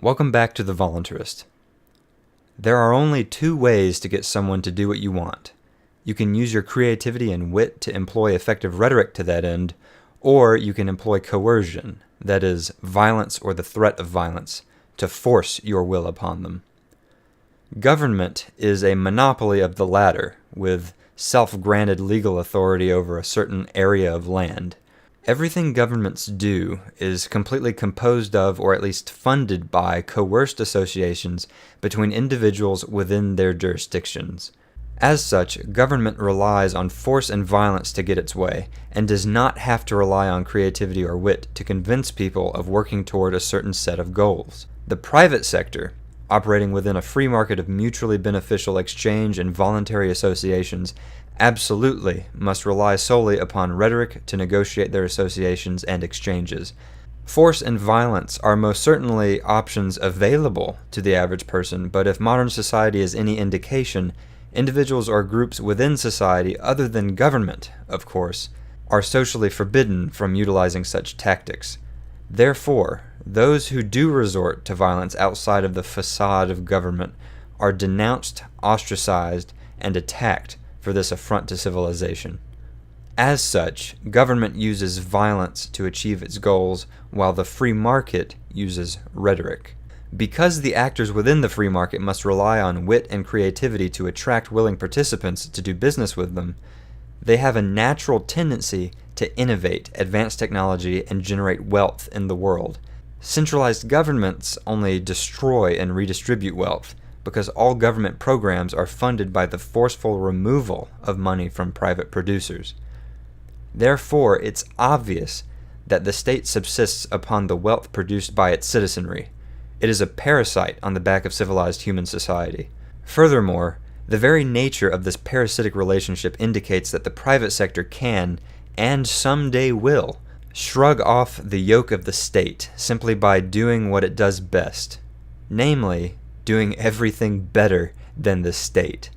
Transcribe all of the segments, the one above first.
Welcome back to The Voluntarist. There are only two ways to get someone to do what you want. You can use your creativity and wit to employ effective rhetoric to that end, or you can employ coercion, that is, violence or the threat of violence, to force your will upon them. Government is a monopoly of the latter, with self-granted legal authority over a certain area of land. Everything governments do is completely composed of, or at least funded by, coerced associations between individuals within their jurisdictions. As such, government relies on force and violence to get its way, and does not have to rely on creativity or wit to convince people of working toward a certain set of goals. The private sector, operating within a free market of mutually beneficial exchange and voluntary associations, absolutely must rely solely upon rhetoric to negotiate their associations and exchanges. Force and violence are most certainly options available to the average person, but if modern society is any indication, individuals or groups within society, other than government, of course, are socially forbidden from utilizing such tactics. Therefore, those who do resort to violence outside of the facade of government are denounced, ostracized, and attacked for this affront to civilization. As such, government uses violence to achieve its goals, while the free market uses rhetoric. Because the actors within the free market must rely on wit and creativity to attract willing participants to do business with them, they have a natural tendency to innovate, advance technology, and generate wealth in the world. Centralized governments only destroy and redistribute wealth, because all government programs are funded by the forceful removal of money from private producers. Therefore, it's obvious that the state subsists upon the wealth produced by its citizenry. It is a parasite on the back of civilized human society. Furthermore, the very nature of this parasitic relationship indicates that the private sector can, and someday will, shrug off the yoke of the state simply by doing what it does best, namely, doing everything better than the state.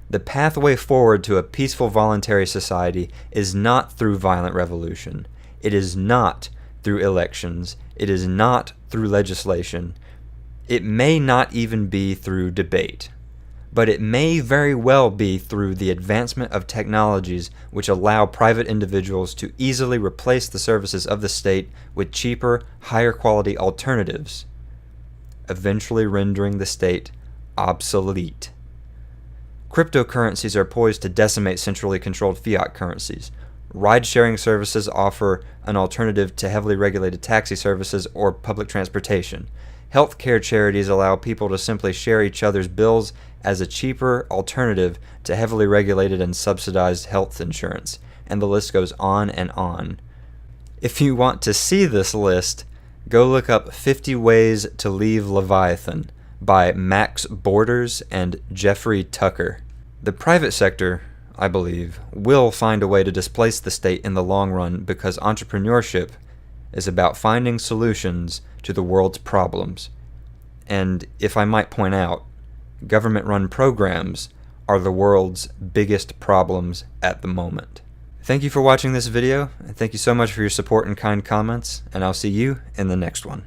The pathway forward to a peaceful voluntary society is not through violent revolution. It is not through elections. It is not through legislation. It may not even be through debate. But it may very well be through the advancement of technologies which allow private individuals to easily replace the services of the state with cheaper, higher quality alternatives, eventually rendering the state obsolete. Cryptocurrencies are poised to decimate centrally controlled fiat currencies. Ride-sharing services offer an alternative to heavily regulated taxi services or public transportation. Healthcare charities allow people to simply share each other's bills as a cheaper alternative to heavily regulated and subsidized health insurance, and the list goes on and on. If you want to see this list, go look up 50 Ways to Leave Leviathan by Max Borders and Jeffrey Tucker. The private sector, I believe, will find a way to displace the state in the long run, because entrepreneurship is about finding solutions to the world's problems. And if I might point out, government-run programs are the world's biggest problems at the moment. Thank you for watching this video, and thank you so much for your support and kind comments, and I'll see you in the next one.